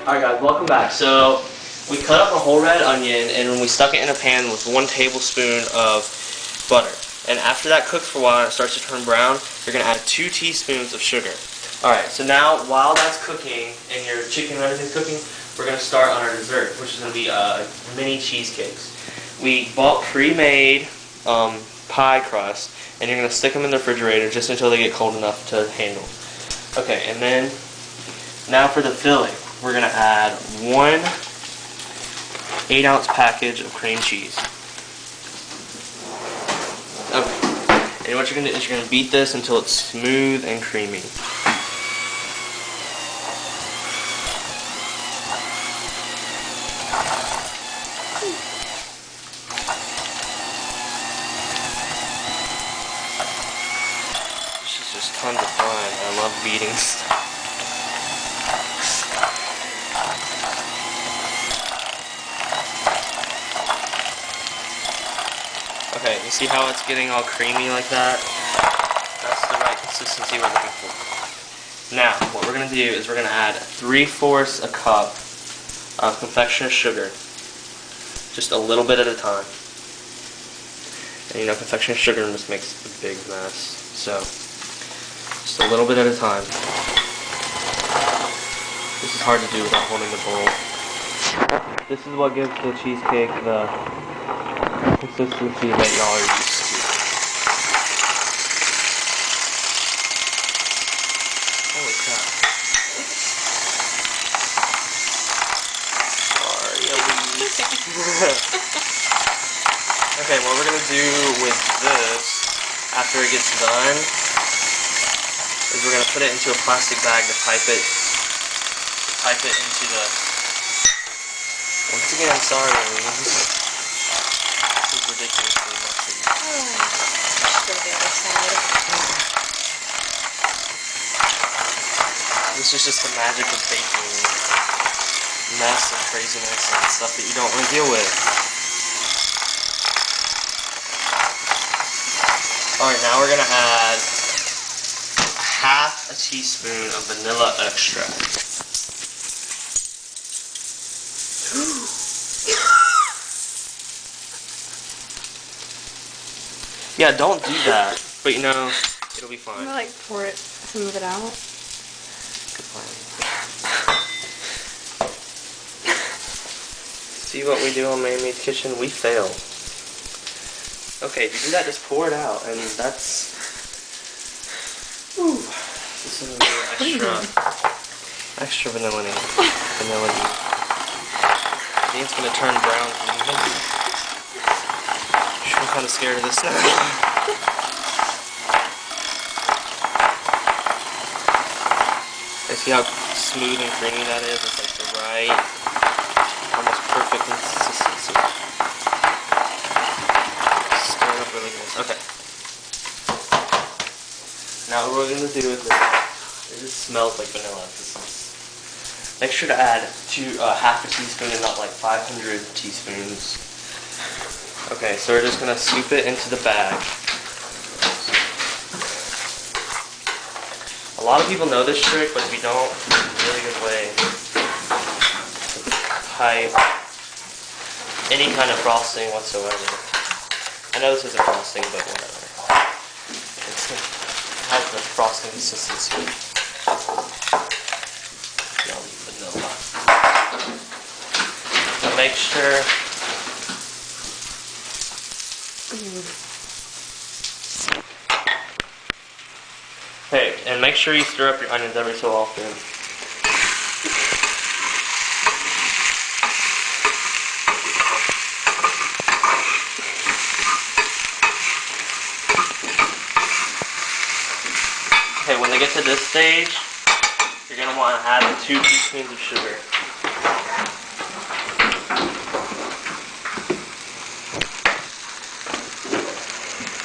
Alright guys, welcome back. So, we cut up a whole red onion and we stuck it in a pan with 1 tablespoon of butter. And after that cooks for a while and it starts to turn brown, you're going to add 2 teaspoons of sugar. Alright, so now while that's cooking and your chicken and everything's cooking, we're going to start on our dessert, which is going to be mini cheesecakes. We bought pre-made pie crust, and you're going to stick them in the refrigerator just until they get cold enough to handle. Okay, and then now for the filling, we're going to add 1 8-ounce package of cream cheese. Okay, and what you're going to do is you're going to beat this until it's smooth and creamy. Just tons of fun. I love beating stuff. Okay, you see how it's getting all creamy like that? That's the right consistency we're looking for. Now, what we're going to do is we're going to add 3/4 a cup of confectioner's sugar. Just a little bit at a time. And you know, confectioner's sugar just makes a big mess. So, just a little bit at a time. This is hard to do without holding the bowl. This is what gives the cheesecake the consistency that y'all are used to. Holy crap. Sorry, okay, what we're going to do with this, after it gets done, is we're going to put it into a plastic bag to pipe it into the... Once again, I'm sorry. This is ridiculously messy. Go to the other side. This is just the magic of baking. Mess and craziness and stuff that you don't want to deal with. Alright, now we're going to add 1/2 teaspoon of vanilla extract. Yeah, don't do that. But you know, it'll be fine. I'm gonna like pour it, smooth it out. Good plan. See what we do on Man-Made Kitchen? We fail. Okay, if you do that, just pour it out, and that's... Ooh, this is a little extra vanilla. I think it's gonna turn brown. I'm kind of scared of this now. You see how smooth and creamy that is? It's like the right, almost perfect consistency. Stir it up really good. Okay. Now what we're going to do with this, it just smells like vanilla. Make sure to add 1/2 teaspoon and not like 500 teaspoons. Okay, so we're just going to scoop it into the bag. A lot of people know this trick, but if you don't, it's a really good way to pipe any kind of frosting whatsoever. I know this isn't frosting, but whatever. It has the frosting consistency. Vanilla. So make sure... Okay, and make sure you stir up your onions every so often. Okay, when they get to this stage, you're going to want to add 2 teaspoons of sugar.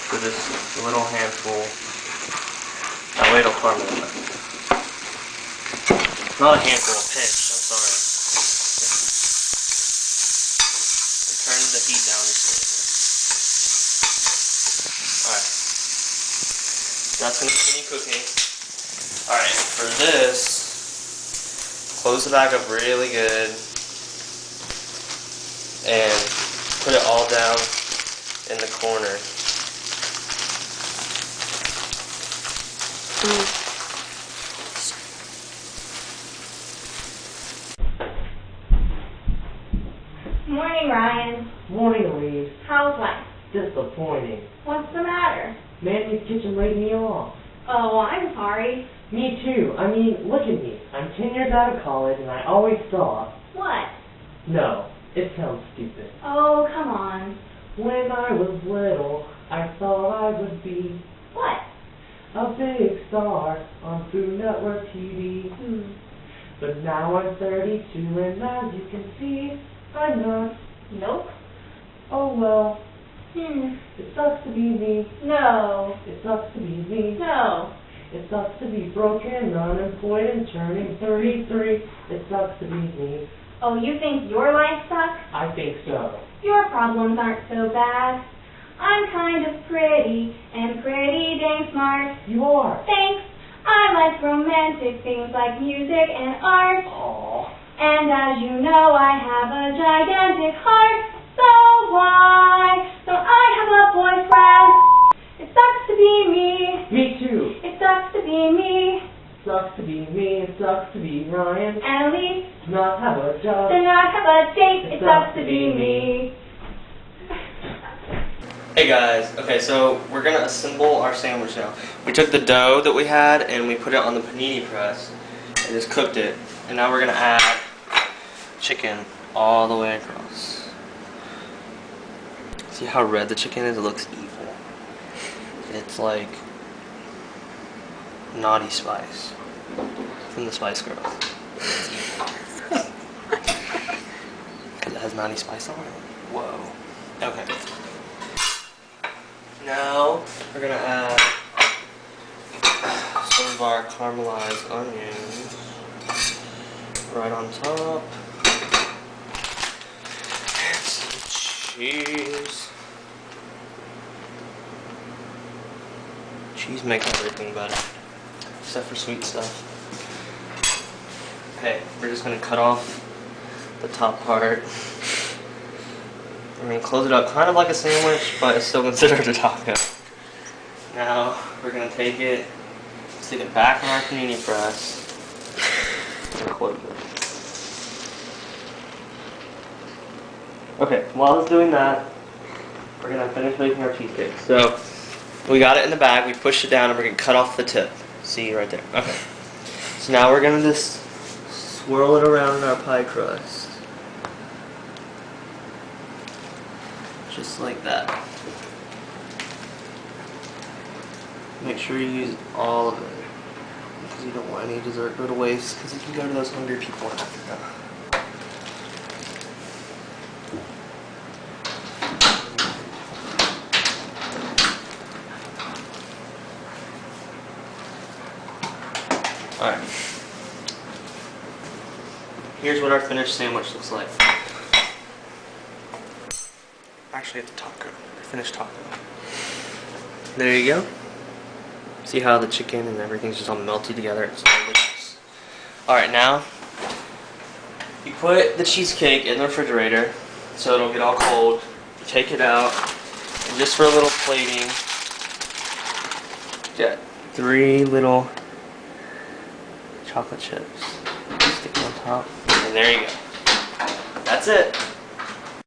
So just a little handful. That way it'll caramelize. Not a handful, a pinch, I'm sorry. Turn the heat down just a little bit. Alright. That's going to continue cooking. Alright, for this, close the bag up really good, and put it all down in the corner. Morning, Ryan. Morning, Elise. How's life? Disappointing. What's the matter? Mandy's kitchen laid me off. Oh, I'm sorry. Me too. I mean, look at me. I'm 10 years out of college and I always thought... What? No, it sounds stupid. Oh, come on. When I was little, I thought I would be What? a big star on Food Network TV. But now I'm 32 and as you can see, I'm not. Nope. Oh well, Hmm. it sucks to be me. No. It sucks to be me. No. It sucks to be broken, unemployed, and turning 33. It sucks to be me. Oh, you think your life sucks? I think so. Your problems aren't so bad. I'm kind of pretty and pretty dang smart. You are. Thanks. I like romantic things like music and art. Aww. And as you know, I have a gigantic heart. So why don't I have a boyfriend? It sucks to be me. Me too. It sucks to be me. Sucks to be me. It sucks to be Ryan. And at least To not have a job. to not have a date. It sucks to be me. Hey guys, okay, so we're gonna assemble our sandwich now. We took the dough that we had and we put it on the panini press and just cooked it. And now we're gonna add chicken all the way across. See how red the chicken is? It looks evil. It's like naughty spice from the Spice Girls. It's evil. Because it has naughty spice on it. Whoa. Okay. Now we're gonna add some of our caramelized onions right on top. And some cheese. Cheese makes everything better, except for sweet stuff. Okay, we're just gonna cut off the top part. I mean, close it up kind of like a sandwich, but it's still considered a taco. Now, we're going to take it, stick it back in our panini press, and close it. Okay, while it's doing that, we're going to finish making our cheesecake. So, we got it in the bag, we pushed it down, and we're going to cut off the tip. See, right there. Okay. So now we're going to just swirl it around in our pie crust. Just like that. Make sure you use all of it, because you don't want any dessert go to waste, because you can go to those hungry people in Africa. Alright. Here's what our finished sandwich looks like. Actually, it's a taco. Finished taco. There you go. See how the chicken and everything's just all melted together? It's delicious. Alright, now you put the cheesecake in the refrigerator so it'll get all cold. You take it out, and just for a little plating, get 3 little chocolate chips. Stick them on top, and there you go. That's it.